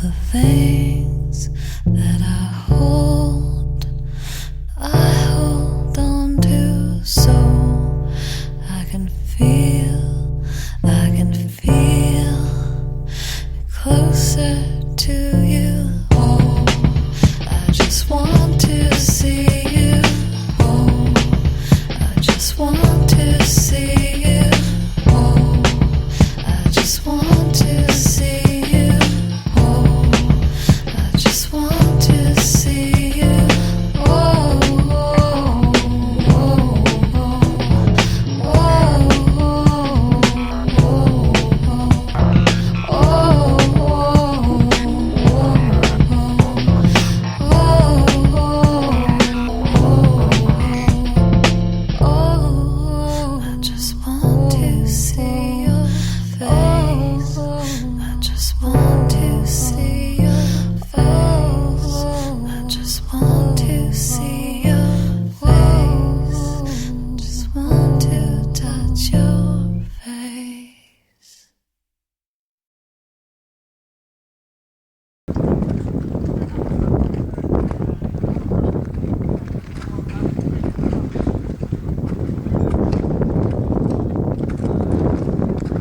the things that I hold on to, so I can feel closer to you. Oh, I just want to see you. Oh, I just want to see you. Oh, I just want to see you. Oh, I just want to see you. Oh, oh, oh, oh, oh, I just want to see your face. I just want to see your face. I just want to see your face. Just want to touch your face.